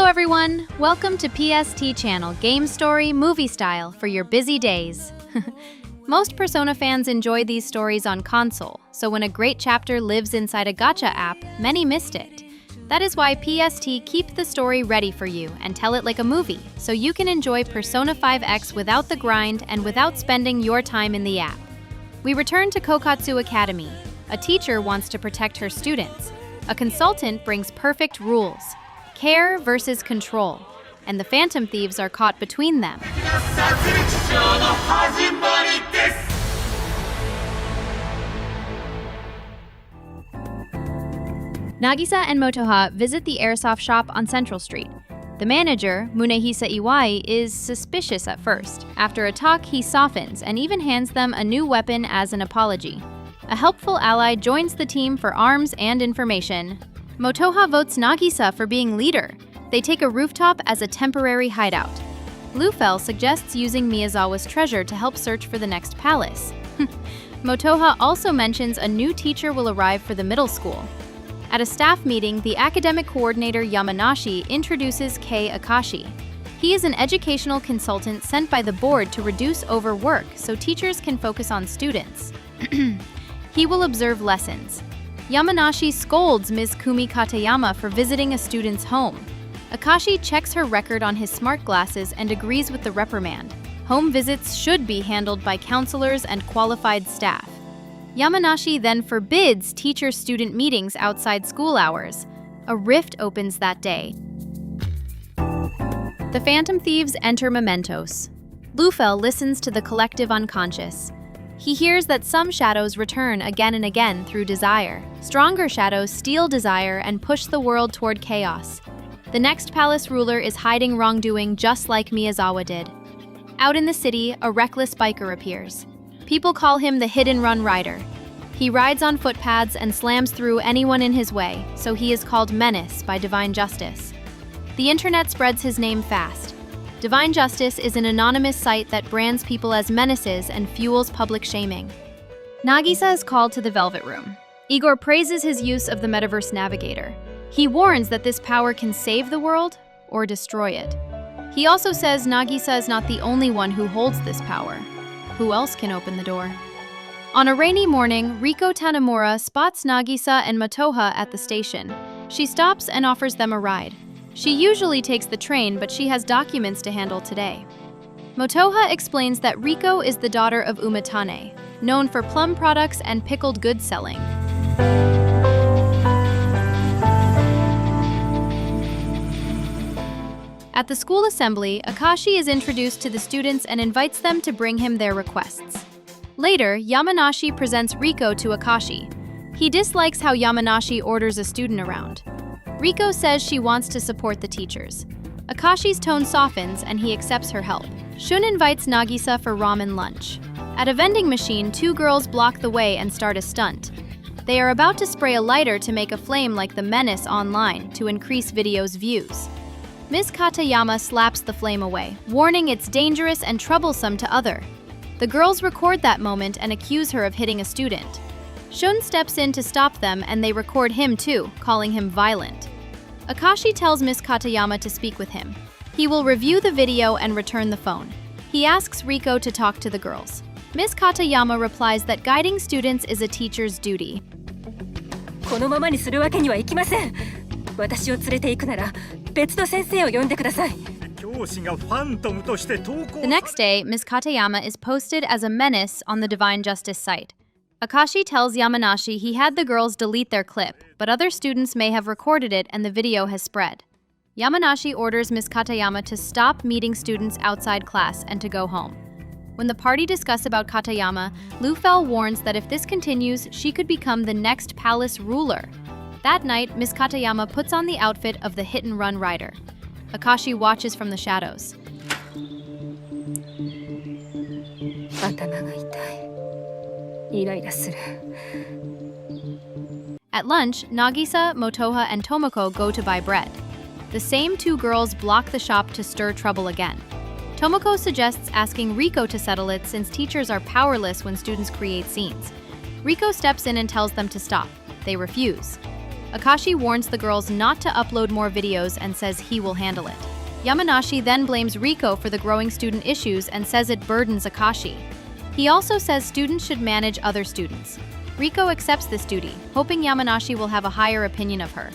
everyone! Welcome to PST Channel Game Story Movie Style for your busy days. Most Persona fans enjoy these stories on console, so when a great chapter lives inside a gacha app, many missed it. That is why PST keep the story ready for you and tell it like a movie, so you can enjoy Persona 5X without the grind and without spending your time in the app. We return to Kokatsu Academy. A teacher wants to protect her students. A consultant brings perfect rules. Care versus control. And the Phantom Thieves are caught between them. Nagisa and Motoha visit the airsoft shop on Central Street. The manager, Munehisa Iwai, is suspicious at first. After a talk, he softens and even hands them a new weapon as an apology. A helpful ally joins the team for arms and information. Motoha votes Nagisa for being leader. They take a rooftop as a temporary hideout. Lufel suggests using Miyazawa's treasure to help search for the next palace. Motoha also mentions a new teacher will arrive for the middle school. At a staff meeting, the academic coordinator Yamanashi introduces Kei Akashi. He is an educational consultant sent by the board to reduce overwork so teachers can focus on students. He will observe lessons. Yamanashi scolds Ms. Kumi Katayama for visiting a student's home. Akashi checks her record on his smart glasses and agrees with the reprimand. Home visits should be handled by counselors and qualified staff. Yamanashi then forbids teacher-student meetings outside school hours. A rift opens that day. The Phantom Thieves enter Mementos. Lufel listens to the collective unconscious. He hears that some shadows return again and again through desire. Stronger shadows steal desire and push the world toward chaos. The next palace ruler is hiding wrongdoing just like Miyazawa did. Out in the city, a reckless biker appears. People call him the Hidden Run Rider. He rides on footpaths and slams through anyone in his way, so he is called Menace by Divine Justice. The internet spreads his name fast. Divine Justice is an anonymous site that brands people as menaces and fuels public shaming. Nagisa is called to the Velvet Room. Igor praises his use of the Metaverse Navigator. He warns that this power can save the world or destroy it. He also says Nagisa is not the only one who holds this power. Who else can open the door? On a rainy morning, Riko Tanemura spots Nagisa and Motoha at the station. She stops and offers them a ride. She usually takes the train, but she has documents to handle today. Motoha explains that Riko is the daughter of Umatane, known for plum products and pickled goods selling. At the school assembly, Akashi is introduced to the students and invites them to bring him their requests. Later, Yamanashi presents Riko to Akashi. He dislikes how Yamanashi orders a student around. Riko says she wants to support the teachers. Akashi's tone softens and he accepts her help. Shun invites Nagisa for ramen lunch. At a vending machine, two girls block the way and start a stunt. They are about to spray a lighter to make a flame like the Menace online to increase video's views. Ms. Katayama slaps the flame away, warning it's dangerous and troublesome to others. The girls record that moment and accuse her of hitting a student. Shun steps in to stop them and they record him too, calling him violent. Akashi tells Ms. Katayama to speak with him. He will review the video and return the phone. He asks Riko to talk to the girls. Ms. Katayama replies that guiding students is a teacher's duty. The next day, Ms. Katayama is posted as a menace on the Divine Justice site. Akashi tells Yamanashi he had the girls delete their clip, but other students may have recorded it and the video has spread. Yamanashi orders Ms. Katayama to stop meeting students outside class and to go home. When the party discuss about Katayama, Lufel warns that if this continues, she could become the next palace ruler. That night, Ms. Katayama puts on the outfit of the hit-and-run rider. Akashi watches from the shadows. At lunch, Nagisa, Motoha, and Tomoko go to buy bread. The same two girls block the shop to stir trouble again. Tomoko suggests asking Riko to settle it since teachers are powerless when students create scenes. Riko steps in and tells them to stop. They refuse. Akashi warns the girls not to upload more videos and says he will handle it. Yamanashi then blames Riko for the growing student issues and says it burdens Akashi. He also says students should manage other students. Riko accepts this duty, hoping Yamanashi will have a higher opinion of her.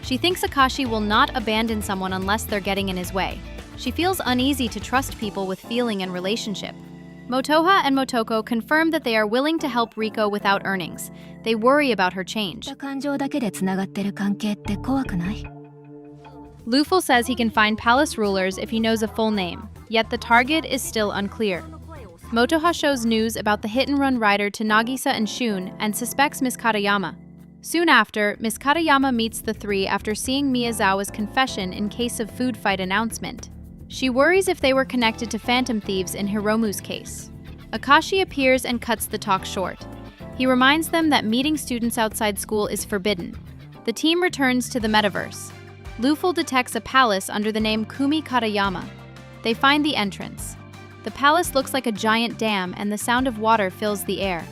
She thinks Akashi will not abandon someone unless they're getting in his way. She feels uneasy to trust people with feeling and relationship. Motoha and Motoko confirm that they are willing to help Riko without earnings. They worry about her change. Lufel says he can find palace rulers if he knows a full name, yet the target is still unclear. Motoha shows news about the hit-and-run rider to Nagisa and Shun and suspects Miss Katayama. Soon after, Miss Katayama meets the three after seeing Miyazawa's confession in case of food fight announcement. She worries if they were connected to Phantom Thieves in Hiromu's case. Akashi appears and cuts the talk short. He reminds them that meeting students outside school is forbidden. The team returns to the metaverse. Lufel detects a palace under the name Kumi Katayama. They find the entrance. The palace looks like a giant dam and the sound of water fills the air.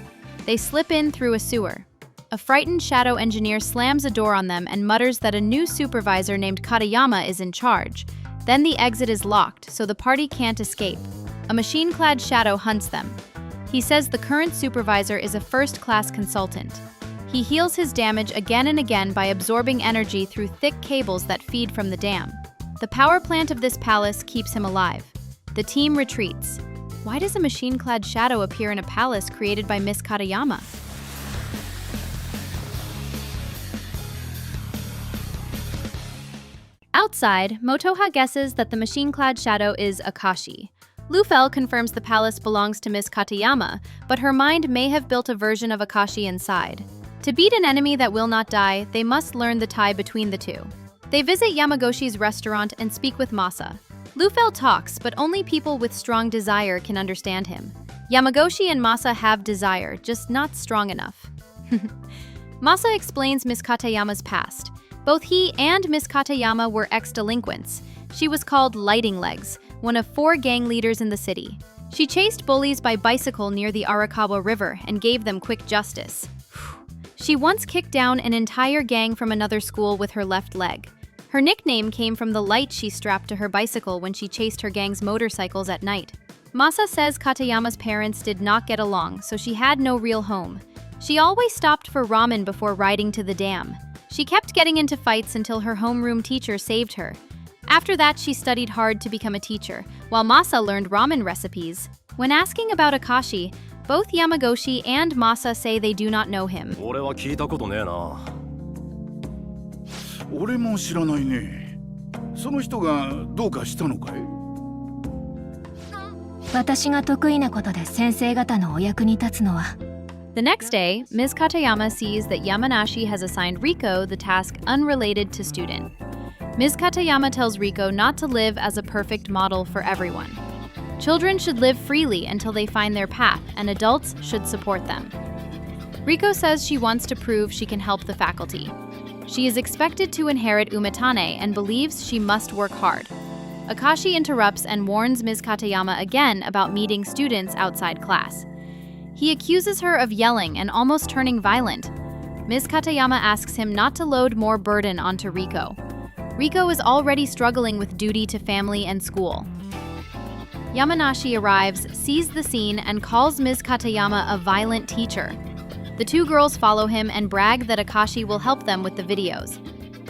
They slip in through a sewer. A frightened shadow engineer slams a door on them and mutters that a new supervisor named Katayama is in charge. Then the exit is locked, so the party can't escape. A machine-clad shadow hunts them. He says the current supervisor is a first-class consultant. He heals his damage again and again by absorbing energy through thick cables that feed from the dam. The power plant of this palace keeps him alive. The team retreats. Why does a machine-clad shadow appear in a palace created by Miss Katayama? Outside, Motoha guesses that the machine-clad shadow is Akashi. Lufel confirms the palace belongs to Miss Katayama, but her mind may have built a version of Akashi inside. To beat an enemy that will not die, they must learn the tie between the two. They visit Yamagoshi's restaurant and speak with Masa. Lufel talks, but only people with strong desire can understand him. Yamagoshi and Masa have desire, just not strong enough. Masa explains Miss Katayama's past. Both he and Miss Katayama were ex-delinquents. She was called Lighting Legs, one of 4 gang leaders in the city. She chased bullies by bicycle near the Arakawa River and gave them quick justice. She once kicked down an entire gang from another school with her left leg. Her nickname came from the light she strapped to her bicycle when she chased her gang's motorcycles at night. Masa says Katayama's parents did not get along, so she had no real home. She always stopped for ramen before riding to the dam. She kept getting into fights until her homeroom teacher saved her. After that, she studied hard to become a teacher, while Masa learned ramen recipes. When asking about Akashi, both Yamagoshi and Masa say they do not know him. 俺は聞いたことねえな。俺も知らないね。その人がどうかしたのかい？私が得意なことで先生方のお役に立つのは。The next day, Ms. Katayama sees that Yamanashi has assigned Riko the task unrelated to student. Ms. Katayama tells Riko not to live as a perfect model for everyone. Children should live freely until they find their path, and adults should support them. Riko says she wants to prove she can help the faculty. She is expected to inherit Umetane and believes she must work hard. Akashi interrupts and warns Ms. Katayama again about meeting students outside class. He accuses her of yelling and almost turning violent. Ms. Katayama asks him not to load more burden onto Riko. Riko is already struggling with duty to family and school. Yamanashi arrives, sees the scene, and calls Ms. Katayama a violent teacher. The 2 girls follow him and brag that Akashi will help them with the videos.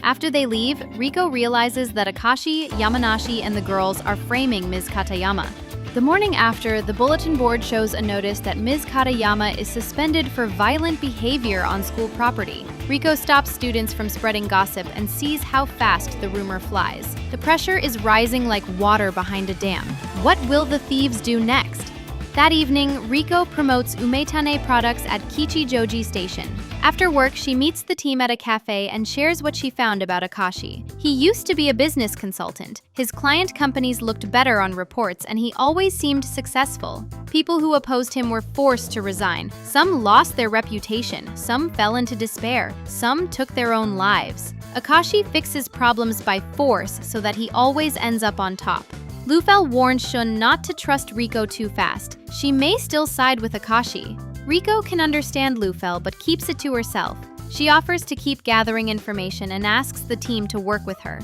After they leave, Riko realizes that Akashi, Yamanashi, and the girls are framing Ms. Katayama. The morning after, the bulletin board shows a notice that Ms. Katayama is suspended for violent behavior on school property. Riko stops students from spreading gossip and sees how fast the rumor flies. The pressure is rising like water behind a dam. What will the thieves do next? That evening, Riko promotes Umetane products at Kichijoji Station. After work, she meets the team at a cafe and shares what she found about Akashi. He used to be a business consultant. His client companies looked better on reports, and he always seemed successful. People who opposed him were forced to resign. Some lost their reputation, some fell into despair, some took their own lives. Akashi fixes problems by force so that he always ends up on top. Lufel warns Shun not to trust Riko too fast. She may still side with Akashi. Riko can understand Lufel but keeps it to herself. She offers to keep gathering information and asks the team to work with her.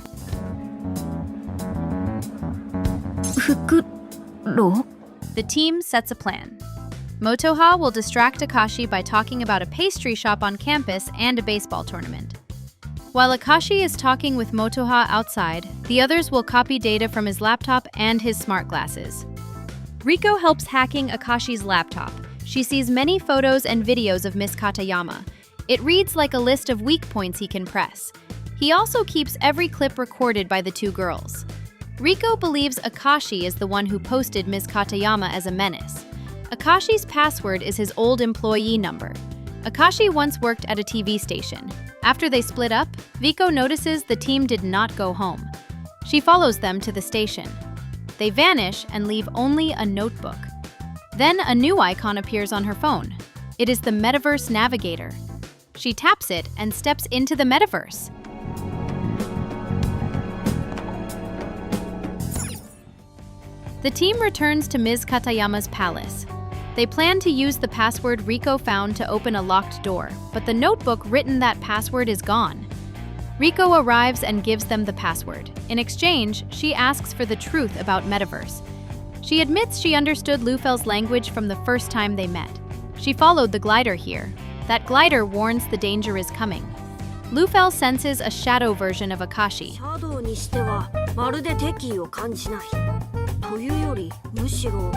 袋 The team sets a plan. Motoha will distract Akashi by talking about a pastry shop on campus and a baseball tournament. While Akashi is talking with Motoha outside, the others will copy data from his laptop and his smart glasses. Riko helps hacking Akashi's laptop. She sees many photos and videos of Miss Katayama. It reads like a list of weak points he can press. He also keeps every clip recorded by the two girls. Riko believes Akashi is the one who posted Miss Katayama as a menace. Akashi's password is his old employee number. Akashi once worked at a TV station. After they split up, Riko notices the team did not go home. She follows them to the station. They vanish and leave only a notebook. Then a new icon appears on her phone. It is the Metaverse Navigator. She taps it and steps into the metaverse. The team returns to Ms. Katayama's palace. They plan to use the password Riko found to open a locked door, but the notebook written that password is gone. Riko arrives and gives them the password. In exchange, she asks for the truth about Metaverse. She admits she understood Lufel's language from the first time they met. She followed the glider here. That glider warns the danger is coming. Lufel senses a shadow version of Akashi. シャドウにしてはまるで敵意を感じない。というよりむしろ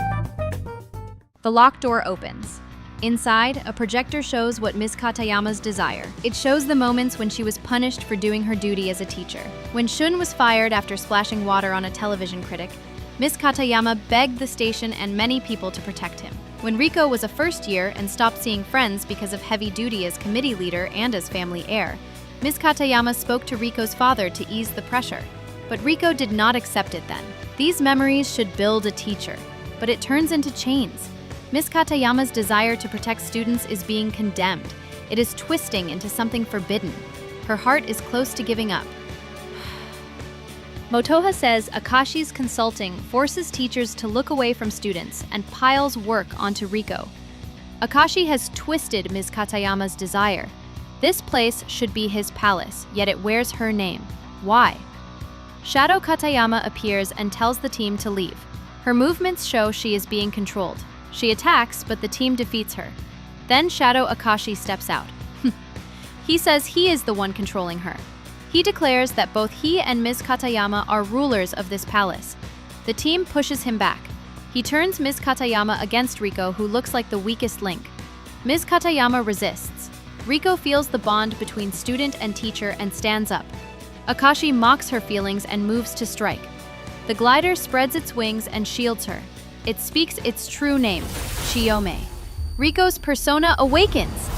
The locked door opens. Inside, a projector shows what Miss Katayama's desire. It shows the moments when she was punished for doing her duty as a teacher. When Shun was fired after splashing water on a television critic, Miss Katayama begged the station and many people to protect him. When Riko was a first year and stopped seeing friends because of heavy duty as committee leader and as family heir, Miss Katayama spoke to Riko's father to ease the pressure. But Riko did not accept it then. These memories should build a teacher, but it turns into chains. Miss Katayama's desire to protect students is being condemned. It is twisting into something forbidden. Her heart is close to giving up. Motoha says Akashi's consulting forces teachers to look away from students and piles work onto Riko. Akashi has twisted Ms. Katayama's desire. This place should be his palace, yet it wears her name. Why? Shadow Katayama appears and tells the team to leave. Her movements show she is being controlled. She attacks, but the team defeats her. Then Shadow Akashi steps out. He says he is the one controlling her. He declares that both he and Ms. Katayama are rulers of this palace. The team pushes him back. He turns Ms. Katayama against Riko, who looks like the weakest link. Ms. Katayama resists. Riko feels the bond between student and teacher and stands up. Akashi mocks her feelings and moves to strike. The glider spreads its wings and shields her. It speaks its true name, Chiyome. Riko's persona awakens.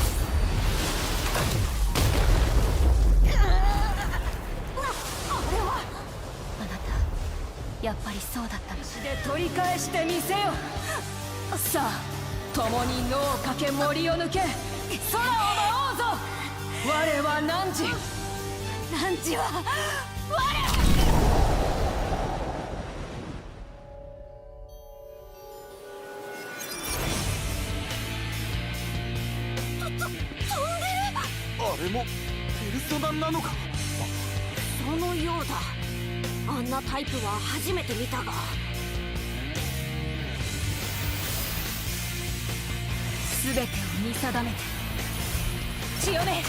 やっぱりそうだったの。で取り返してみせよ。さあ、共に野を駆け森を抜け、空を舞おうぞ。我は汝。汝はあれもペルソナなのか。そのようだ。あんなタイプは初めて見たが。全てを見定めて。千代め。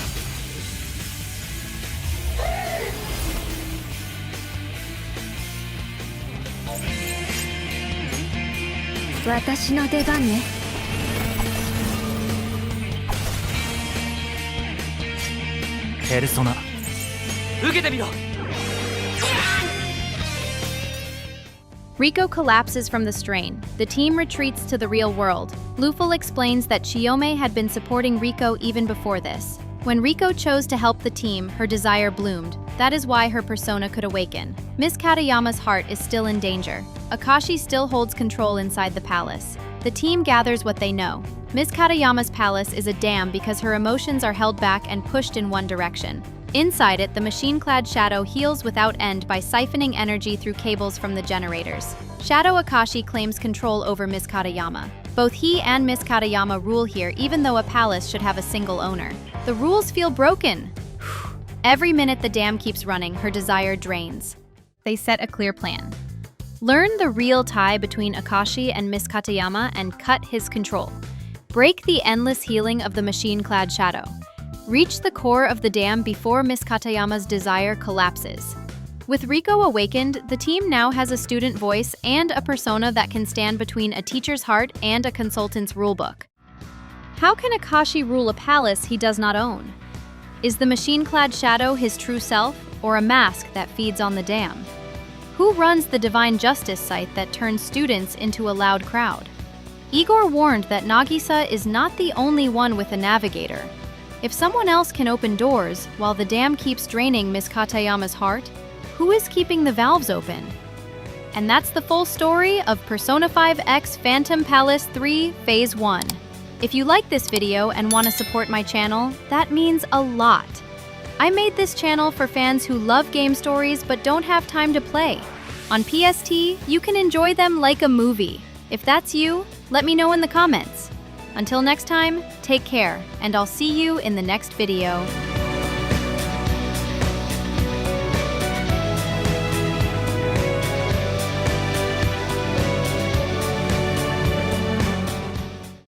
私の出番ね。ペルソナ受けてみろ。 Riko collapses from the strain. The team retreats to the real world. Lufel explains that Chiyome had been supporting Riko even before this. When Riko chose to help the team, her desire bloomed. That is why her persona could awaken. Miss Katayama's heart is still in danger. Akashi still holds control inside the palace. The team gathers what they know. Miss Katayama's palace is a dam because her emotions are held back and pushed in one direction. Inside it, the machine-clad Shadow heals without end by siphoning energy through cables from the generators. Shadow Akashi claims control over Miss Katayama. Both he and Miss Katayama rule here even though a palace should have a single owner. The rules feel broken. Every minute the dam keeps running, her desire drains. They set a clear plan. Learn the real tie between Akashi and Miss Katayama and cut his control. Break the endless healing of the machine-clad shadow. Reach the core of the dam before Miss Katayama's desire collapses. With Riko awakened, the team now has a student voice and a persona that can stand between a teacher's heart and a consultant's rulebook. How can Akashi rule a palace he does not own? Is the machine-clad shadow his true self, or a mask that feeds on the dam? Who runs the divine justice site that turns students into a loud crowd? Igor warned that Nagisa is not the only one with a navigator. If someone else can open doors while the dam keeps draining Miss Katayama's heart, who is keeping the valves open? And that's the full story of Persona 5X Phantom Palace 3 Phase 1. If you like this video and want to support my channel, that means a lot. I made this channel for fans who love game stories but don't have time to play. On PST, you can enjoy them like a movie. If that's you, let me know in the comments. Until next time, take care, and I'll see you in the next video.